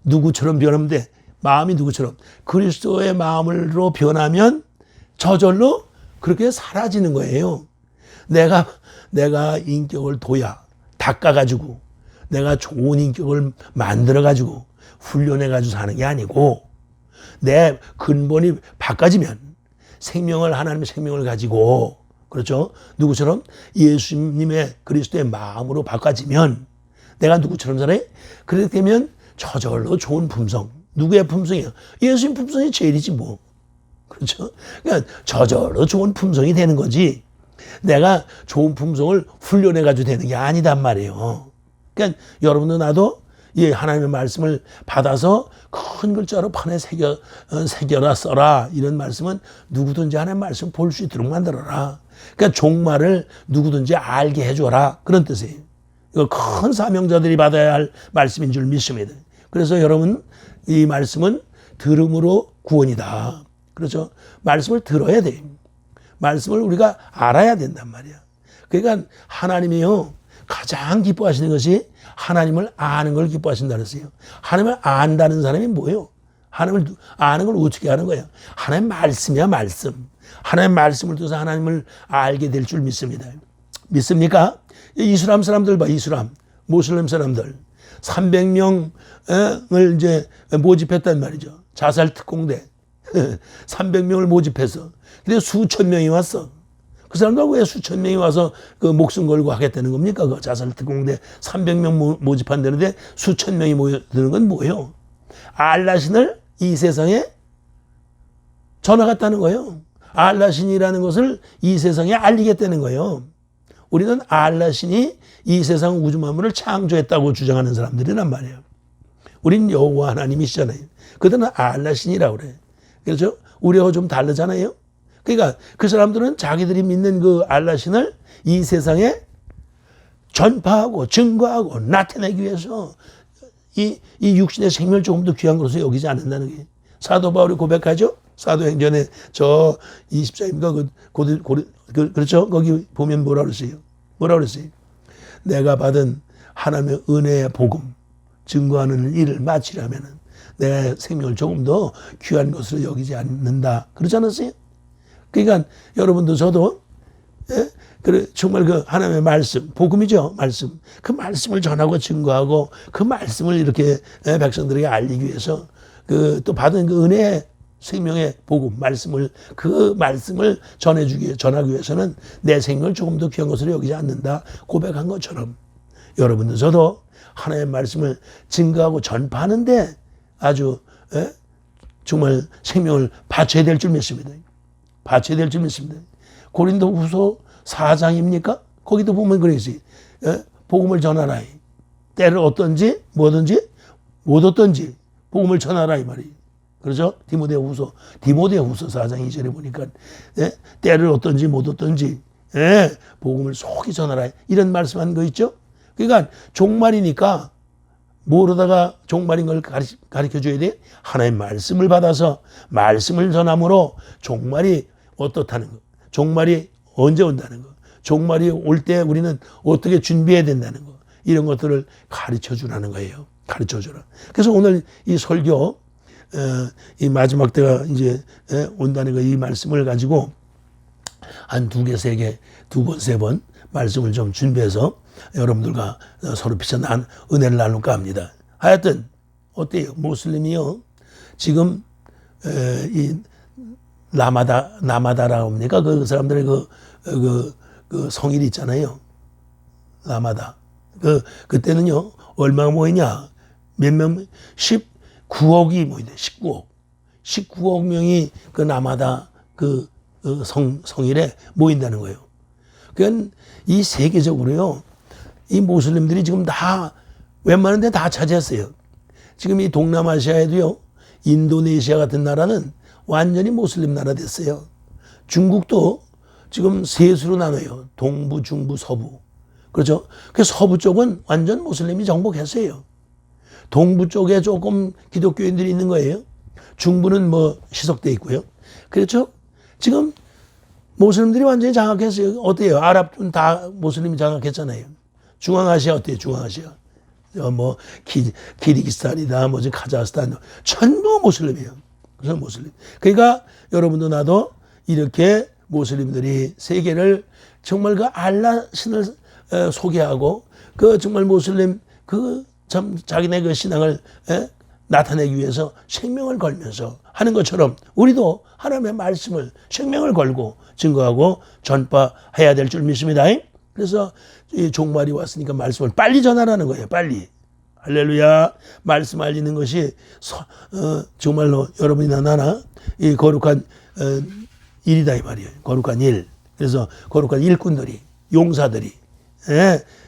누구처럼 변하면 돼. 마음이 누구처럼. 그리스도의 마음으로 변하면 저절로 그렇게 사라지는 거예요. 내가 인격을 닦아가지고 내가 좋은 인격을 만들어가지고 훈련해가지고 사는 게 아니고 내 근본이 바꿔지면 하나님의 생명을 가지고 그렇죠? 누구처럼? 예수님의 그리스도의 마음으로 바꿔지면 내가 누구처럼 살아요? 그렇게 되면 저절로 좋은 품성. 누구의 품성이요? 예수님 품성이 제일이지 뭐. 그렇죠? 그러니까 저절로 좋은 품성이 되는 거지. 내가 좋은 품성을 훈련해가지고 되는 게 아니단 말이에요. 그러니까 여러분도 나도 이 하나님의 말씀을 받아서 큰 글자로 판에 새겨라 써라 이런 말씀은 누구든지 하나님의 말씀 볼 수 있도록 만들어라. 그러니까 종말을 누구든지 알게 해줘라 그런 뜻이에요. 이거 큰 사명자들이 받아야 할 말씀인 줄 믿습니다. 그래서 여러분 이 말씀은 들음으로 구원이다. 그렇죠? 말씀을 들어야 돼요. 말씀을 우리가 알아야 된단 말이야. 그러니까 하나님이요 가장 기뻐하시는 것이 하나님을 아는 걸 기뻐하신다는 것이에요. 하나님을 안다는 사람이 뭐예요? 하나님을 아는 걸 어떻게 하는 거예요? 하나님 말씀이야 말씀. 하나님 말씀을 통해서 하나님을 알게 될 줄 믿습니다. 믿습니까? 이슬람 사람들 봐. 이슬람 모슬렘 사람들 300명을 이제 모집했단 말이죠. 자살 특공대 300명을 모집해서 근데 수천 명이 왔어. 그 사람들 왜 수천 명이 와서 그 목숨 걸고 하겠다는 겁니까? 그 자살 특공대 300명 모집한다는데 수천 명이 모여드는 건 뭐예요? 알라신을 이 세상에 전하겠다는 거예요. 알라신이라는 것을 이 세상에 알리겠다는 거예요. 우리는 알라신이 이 세상 우주 만물을 창조했다고 주장하는 사람들이란 말이에요. 우린 여호와 하나님이시잖아요. 그들은 알라신이라고 그래. 그렇죠? 우리하고 좀 다르잖아요. 그러니까 그 사람들은 자기들이 믿는 그 알라신을 이 세상에 전파하고 증거하고 나타내기 위해서 이 육신의 생명을 조금 더 귀한 것으로 여기지 않는다는 게 사도 바울이 고백하죠. 사도행전에 저 20장인가 그렇죠? 거기 보면 뭐라 그랬어요? 내가 받은 하나님의 은혜의 복음 증거하는 일을 마치려면 내 생명을 조금 더 귀한 것으로 여기지 않는다. 그렇지 않았어요? 그러니까 여러분도 저도 예? 그래, 정말 그 하나님의 말씀, 복음이죠. 말씀. 그 말씀을 전하고 증거하고 그 말씀을 이렇게 백성들에게 알리기 위해서 그 또 받은 그 은혜의 생명의 복음, 말씀을, 그 말씀을 전하기 위해서는 내 생명을 조금 더 귀한 것으로 여기지 않는다 고백한 것처럼 여러분들 저도 하나님의 말씀을 증거하고 전파하는데 아주 정말 생명을 바쳐야 될 줄 믿습니다. 바쳐야 될 줄 믿습니다. 고린도후서 4장입니까? 거기도 보면 그러지. 복음을 전하라. 때를 얻든지 뭐든지 못 얻든지 복음을 전하라 이 말이. 그렇죠? 디모데후서 4장 2절에 보니까 때를 얻든지 못 얻든지 복음을 속히 전하라. 이런 말씀한 거 있죠? 그러니까 종말이니까 뭐로다가 종말인 걸 가르쳐 줘야 돼? 하나님의 말씀을 받아서 말씀을 전함으로 종말이 어떻다는 거. 종말이 언제 온다는 거. 종말이 올 때 우리는 어떻게 준비해야 된다는 거. 이런 것들을 가르쳐 주라는 거예요. 가르쳐 주라. 그래서 오늘 이 설교, 이 마지막 때가 이제 온다는 거, 이 말씀을 가지고 한 2개, 3개, 2번, 3번 말씀을 좀 준비해서 여러분들과 서로 비춰 은혜를 나눌까 합니다. 하여튼 어때요? 모슬림이요. 지금 이 라마다라고 합니까? 그 사람들의 그 성일이 있잖아요. 라마다. 그때는요, 얼마나 모이냐? 몇 명? 19억이 모이네. 19억 명이 그 라마다 성일에 모인다는 거예요. 그러니까 이 세계적으로요, 이 모슬림들이 지금 다 웬만한 데 다 차지했어요. 지금 이 동남아시아에도요, 인도네시아 같은 나라는 완전히 모슬림 나라 됐어요. 중국도 지금 셋으로 나눠요. 동부, 중부, 서부. 그렇죠? 그 서부 쪽은 완전 모슬림이 정복했어요. 동부 쪽에 조금 기독교인들이 있는 거예요. 중부는 뭐 희석돼 있고요. 그렇죠? 지금 모슬림들이 완전히 장악했어요. 어때요? 아랍은 다 모슬림이 장악했잖아요. 중앙아시아 어때요? 중앙아시아. 뭐 키르기스탄이다, 뭐지 카자흐스탄 전부 모슬림이에요. 그래서 모슬림. 그러니까 여러분도 나도 이렇게 모슬림들이 세계를 정말 그 알라 신을 소개하고 그 정말 모슬림 그 참 자기네 그 신앙을 나타내기 위해서 생명을 걸면서 하는 것처럼 우리도 하나님의 말씀을 생명을 걸고 증거하고 전파해야 될 줄 믿습니다. 그래서 이 종말이 왔으니까 말씀을 빨리 전하라는 거예요. 빨리. 할렐루야. 말씀 알리는 것이 정말로 여러분이나 나나 이 거룩한 일이다 이 말이에요. 거룩한 일. 그래서 거룩한 일꾼들이, 용사들이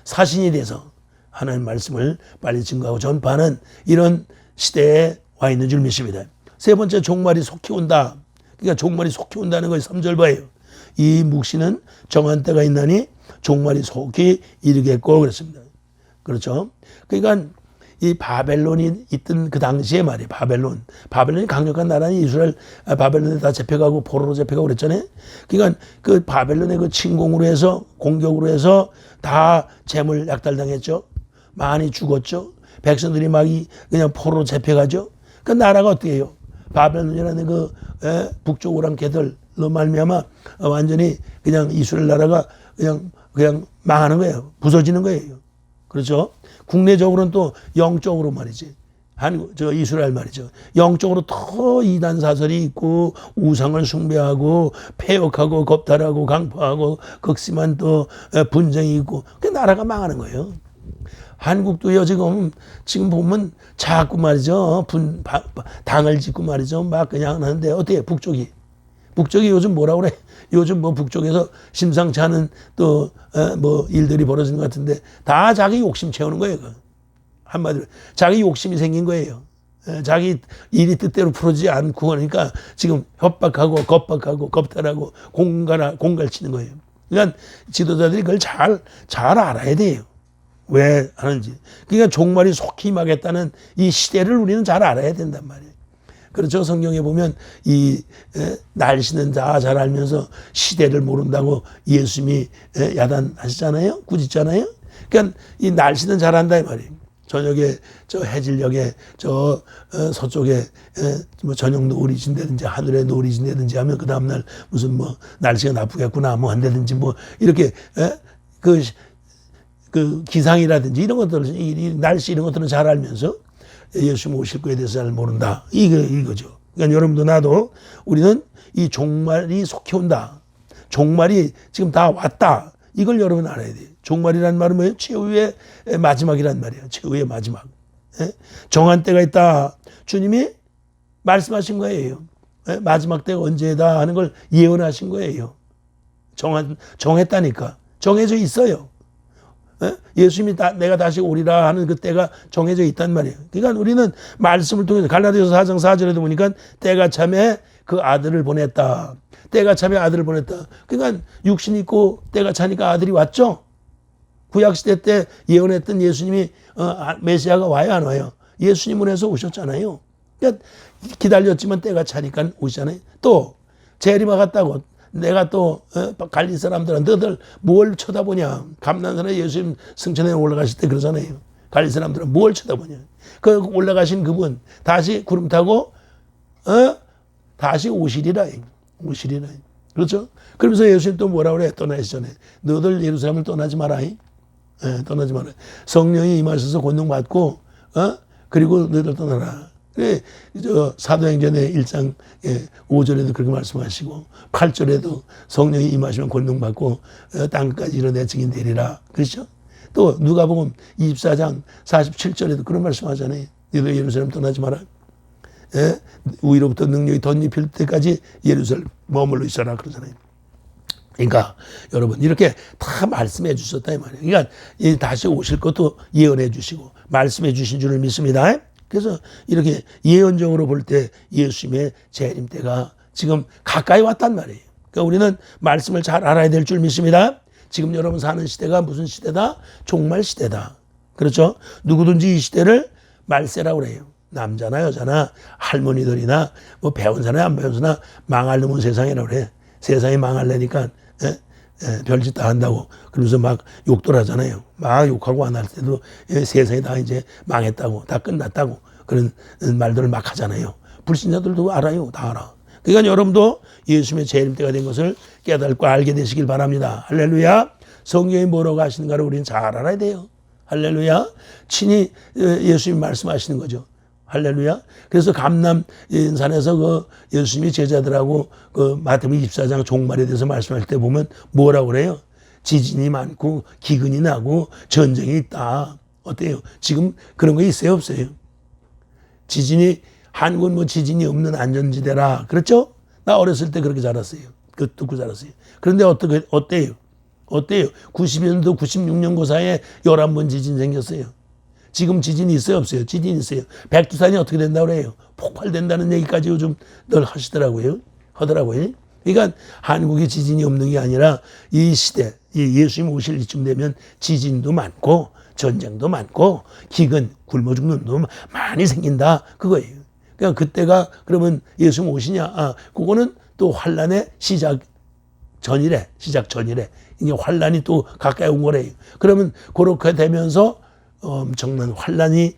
사신이 돼서 하나님 말씀을 빨리 증거하고 전파하는 이런 시대에 와 있는 줄 믿습니다. 세 번째, 종말이 속히 온다. 그러니까 종말이 속히 온다는 것이 3절 봐요. 이 묵시는 정한 때가 있나니 종말이 속히 이르겠고 그랬습니다. 그렇죠? 그러니까 이 바벨론이 있던 그 당시에 말이에요. 바벨론이 강력한 나라니 이스라엘 바벨론에 다 잡혀가고 포로로 잡혀가고 그랬잖아요. 그러니까 그 바벨론의 그 침공으로 해서 공격으로 해서 다 재물 약탈당했죠. 많이 죽었죠. 백성들이 막 그냥 포로로 잡혀가죠. 그 나라가 어떻게 해요? 바벨론이라는 그 북쪽 오랑캐들로 말미암아 완전히 그냥 이스라엘 나라가 그냥 망하는 거예요. 부서지는 거예요. 그렇죠? 국내적으로는 또 영적으로 말이지. 이스라엘 말이죠. 영적으로 더 이단 사설이 있고 우상을 숭배하고 폐역하고 겁탈하고 강포하고 극심한 또 분쟁이 있고 그 나라가 망하는 거예요. 한국도요 지금 보면 자꾸 말이죠 당을 짓고 말이죠 막 그냥 하는데 어때요? 북쪽이 요즘 뭐라 그래? 요즘 뭐 북쪽에서 심상치 않은 또 뭐 일들이 벌어지는 것 같은데 다 자기 욕심 채우는 거예요. 한마디로 자기 욕심이 생긴 거예요. 자기 일이 뜻대로 풀어지지 않고 그러니까 지금 협박하고 겁박하고 겁탈하고 공갈치는 거예요. 그러니까 지도자들이 그걸 잘 알아야 돼요. 왜 하는지. 그러니까 종말이 속히 임하겠다는 이 시대를 우리는 잘 알아야 된단 말이에요. 그렇죠. 성경에 보면 이 날씨는 다 잘 알면서 시대를 모른다고 예수님이 야단하시잖아요. 꾸짖잖아요. 그러니까 이 날씨는 잘 안다 이 말이에요. 저녁에 저 해질녘에 저 서쪽에 뭐 저녁 노을이진다든지 하늘에 노을이진다든지 하면 그 다음날 무슨 뭐 날씨가 나쁘겠구나 뭐 한다든지 뭐 이렇게 그 기상이라든지 이런 것들을 이 날씨 이런 것들은 잘 알면서 예수님 오실 거에 대해서 잘 모른다. 이거죠. 그러니까 여러분도 나도 우리는 이 종말이 속히 온다. 종말이 지금 다 왔다. 이걸 여러분 알아야 돼요. 종말이라는 말은 뭐예요? 최후의 마지막이란 말이에요. 최후의 마지막. 정한 때가 있다. 주님이 말씀하신 거예요. 마지막 때가 언제다 하는 걸 예언하신 거예요. 정했다니까. 정해져 있어요. 예수님이 내가 다시 오리라 하는 그 때가 정해져 있단 말이에요. 그러니까 우리는 말씀을 통해서 갈라디아서 4장 4절에도 보니까 때가 참에 그 아들을 보냈다. 때가 참에 아들을 보냈다. 그러니까 육신 있고 때가 차니까 아들이 왔죠. 구약시대 때 예언했던 예수님이 메시아가 와요 안 와요? 예수님을 해서 오셨잖아요. 그러니까 기다렸지만 때가 차니까 오시잖아요. 또 재림아 같다고 내가 또 갈릴 사람들은 너들 뭘 쳐다보냐. 감난산에 예수님 승천에 올라가실 때 그러잖아요. 갈릴 사람들은 뭘 쳐다보냐. 그 올라가신 그분 다시 구름 타고 다시 오시리라. 그렇죠? 그러면서 예수님 또 뭐라 그래? 떠나시 전에 너들 예루살렘을 떠나지 마라. 떠나지 마라. 성령이 임하셔서 권능받고 그리고 너희들 떠나라. 그래, 사도행전의 1장 5절에도 그렇게 말씀하시고 8절에도 성령이 임하시면 권능받고 땅까지 이런 내 증인 되리라. 그렇죠? 또 누가복음 24장 47절에도 그런 말씀하잖아요. 너희들 예루살렘 떠나지 마라. 위로부터 능력이 덧입힐 때까지 예루살렘 머물러 있어라 그러잖아요. 그러니까 여러분 이렇게 다 말씀해 주셨다 이 말이에요. 그러니까 다시 오실 것도 예언해 주시고 말씀해 주신 줄을 믿습니다. 그래서 이렇게 예언적으로 볼 때 예수님의 재림 때가 지금 가까이 왔단 말이에요. 그러니까 우리는 말씀을 잘 알아야 될 줄 믿습니다. 지금 여러분 사는 시대가 무슨 시대다? 종말 시대다. 그렇죠? 누구든지 이 시대를 말세라고 그래요. 남자나 여자나 할머니들이나 뭐 배운 사나 안 배운 사나 망할 놈은 세상이라고 그래. 세상이 망할래니까 별짓 다 한다고 그러면서 막 욕들 하잖아요. 막 욕하고 안 할 때도 세상이 다 이제 망했다고 다 끝났다고 그런 말들을 막 하잖아요. 불신자들도 알아요. 다 알아. 그러니까 여러분도 예수님의 재림 때가 된 것을 깨닫고 알게 되시길 바랍니다. 할렐루야. 성경이 뭐라고 하시는가를 우리는 잘 알아야 돼요. 할렐루야. 친히 예수님이 말씀하시는 거죠. 할렐루야. 그래서 감남산에서 그 예수님이 제자들하고 그 마태복음 24장 종말에 대해서 말씀할 때 보면 뭐라고 그래요? 지진이 많고 기근이 나고 전쟁이 있다. 어때요? 지금 그런 거 있어요? 없어요? 지진이 한국은 뭐 지진이 없는 안전지대라. 그렇죠? 나 어렸을 때 그렇게 자랐어요. 그 듣고 자랐어요. 그런데 어때요? 90년도 96년 그 사이에 11번 지진 생겼어요. 지금 지진이 있어요? 없어요? 지진이 있어요. 백두산이 어떻게 된다고 그래요? 폭발된다는 얘기까지 요즘 늘 하더라고요. 그러니까 한국에 지진이 없는 게 아니라 이 시대, 이 예수님 오실 이쯤 되면 지진도 많고 전쟁도 많고 기근, 굶어 죽는 놈 많이 생긴다. 그거예요. 그러니까 그때가 그러면 예수님 오시냐? 그거는 또 환란의 시작 전이래. 이게 환란이 또 가까이 온 거래요. 그러면 그렇게 되면서 엄청난 환란이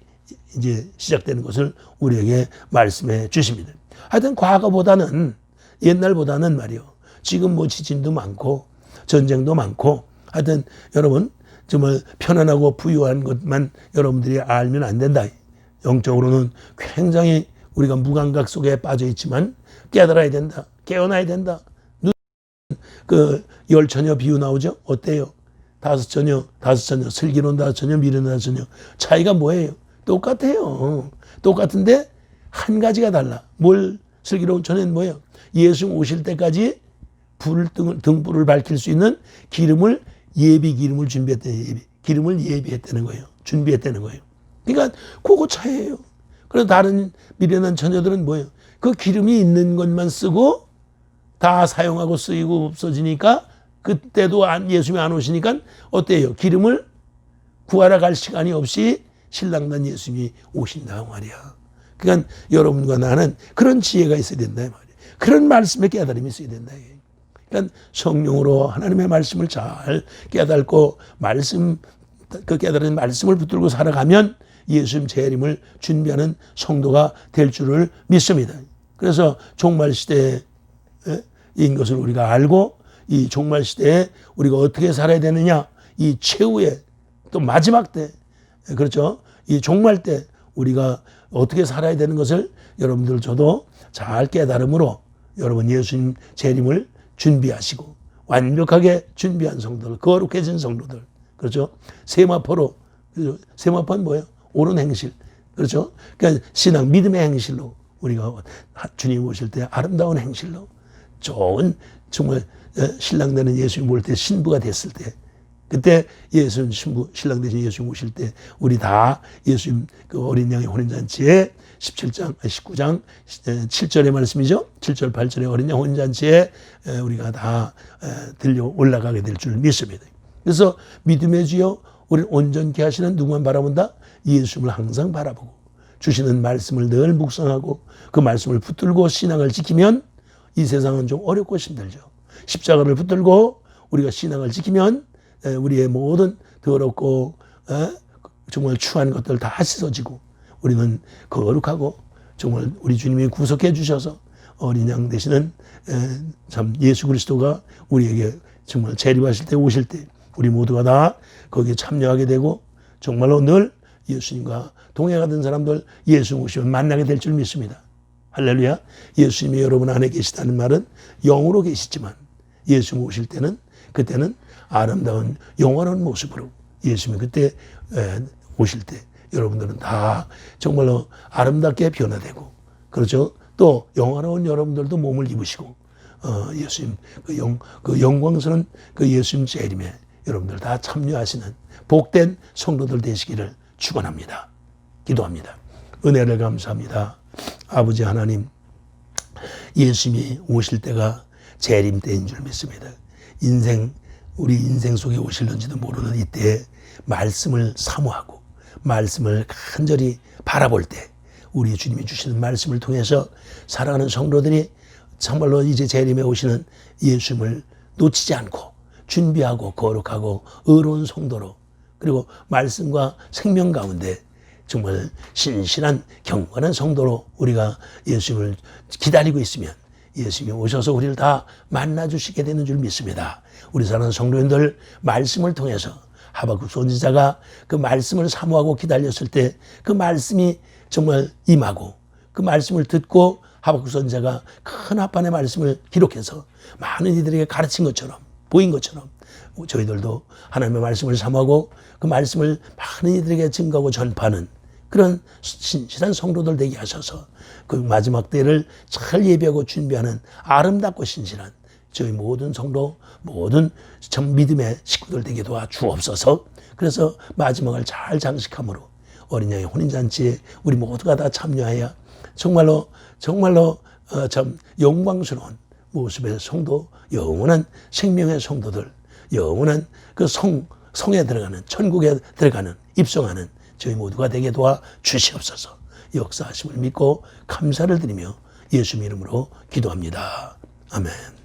이제 시작되는 것을 우리에게 말씀해 주십니다. 하여튼 과거보다는 옛날보다는 말이요. 지금 뭐 지진도 많고 전쟁도 많고 하여튼 여러분 정말 편안하고 부유한 것만 여러분들이 알면 안 된다. 영적으로는 굉장히 우리가 무감각 속에 빠져 있지만 깨달아야 된다. 깨어나야 된다. 그 열처녀 비유 나오죠? 어때요? 다섯처녀, 슬기로운 다섯처녀, 미련한 다섯처녀. 차이가 뭐예요? 똑같아요. 똑같은데 한 가지가 달라. 뭘 슬기로운 처녀는 뭐예요? 예수 오실 때까지 등불을 밝힐 수 있는 기름을 준비했다는 기름을 예비했다는 거예요. 준비했다는 거예요. 그러니까 그거 차이예요. 그래서 다른 미련한 처녀들은 뭐예요? 그 기름이 있는 것만 쓰고 다 사용하고 쓰이고 없어지니까 그때도 예수님이 안 오시니까 어때요? 기름을 구하러 갈 시간이 없이 신랑단 예수님이 오신다 말이야. 그러니까 여러분과 나는 그런 지혜가 있어야 된다 말이야. 그런 말씀의 깨달음이 있어야 된다. 그러니까 성령으로 하나님의 말씀을 잘 깨닫고 그 깨달은 말씀을 붙들고 살아가면 예수님 재림을 준비하는 성도가 될 줄을 믿습니다. 그래서 종말 시대인 것을 우리가 알고 이 종말 시대에 우리가 어떻게 살아야 되느냐, 이 최후의 또 마지막 때, 그렇죠? 이 종말 때 우리가 어떻게 살아야 되는 것을 여러분들 저도 잘 깨달음으로 여러분 예수님 재림을 준비하시고 완벽하게 준비한 성도들, 거룩해진 성도들, 그렇죠? 세마포로, 세마포는 뭐예요? 옳은 행실, 그렇죠? 그러니까 신앙, 믿음의 행실로 우리가 주님 오실 때 아름다운 행실로 좋은 정말 신랑 되는 예수님 올 때 신부가 됐을 때, 그때 예수님 신랑 되신 예수님 오실 때 우리 다 예수님 그 어린 양의 혼인잔치에 19장 7절의 말씀이죠. 7절 8절의 어린 양 혼인잔치에 우리가 다 들려 올라가게 될 줄 믿습니다. 그래서 믿음의 주여 우리를 온전케 하시는 누구만 바라본다? 예수님을 항상 바라보고 주시는 말씀을 늘 묵상하고 그 말씀을 붙들고 신앙을 지키면 이 세상은 좀 어렵고 힘들죠. 십자가를 붙들고 우리가 신앙을 지키면 우리의 모든 더럽고 정말 추한 것들 다 씻어지고 우리는 거룩하고 정말 우리 주님이 구속해 주셔서 어린 양 되시는 참 예수 그리스도가 우리에게 정말 재림하실 때 오실 때 우리 모두가 다 거기에 참여하게 되고 정말로 늘 예수님과 동행하던 사람들 예수님 오시면 만나게 될 줄 믿습니다. 할렐루야. 예수님이 여러분 안에 계시다는 말은 영으로 계시지만 예수님 오실 때는 그때는 아름다운 영원한 모습으로 예수님이 그때 오실 때 여러분들은 다 정말로 아름답게 변화되고 그렇죠. 또 영화로운 여러분들도 몸을 입으시고 예수님 그 영광스러운 그 예수님 재림에 여러분들 다 참여하시는 복된 성도들 되시기를 축원합니다. 기도합니다. 은혜를 감사합니다. 아버지 하나님, 예수님이 오실 때가 재림 때인 줄 믿습니다. 우리 인생 속에 오실는지도 모르는 이때에 말씀을 사모하고 말씀을 간절히 바라볼 때 우리 주님이 주시는 말씀을 통해서 살아가는 성도들이 정말로 이제 재림에 오시는 예수님을 놓치지 않고 준비하고 거룩하고 의로운 성도로 그리고 말씀과 생명 가운데 정말 신실한 경건한 성도로 우리가 예수님을 기다리고 있으면 예수님이 오셔서 우리를 다 만나주시게 되는 줄 믿습니다. 우리 사랑하는 성도님들 말씀을 통해서 하박국 선지자가 그 말씀을 사모하고 기다렸을 때 그 말씀이 정말 임하고 그 말씀을 듣고 하박국 선지자가 큰 합판의 말씀을 기록해서 많은 이들에게 가르친 것처럼 보인 것처럼 저희들도 하나님의 말씀을 사모하고 그 말씀을 많은 이들에게 증거하고 전파하는 그런 신실한 성도들 되게 하셔서 그 마지막 때를 잘 예비하고 준비하는 아름답고 신실한 저희 모든 성도 모든 참 믿음의 식구들 되게 도와주옵소서. 그래서 마지막을 잘 장식함으로 어린 양의 혼인잔치에 우리 모두가 다 참여하여 정말로 참 영광스러운 모습의 성도, 영원한 생명의 성도들, 영원한 그 성에 들어가는 천국에 들어가는 입성하는 저희 모두가 되게 도와 주시옵소서. 역사하심을 믿고 감사를 드리며 예수님 이름으로 기도합니다. 아멘.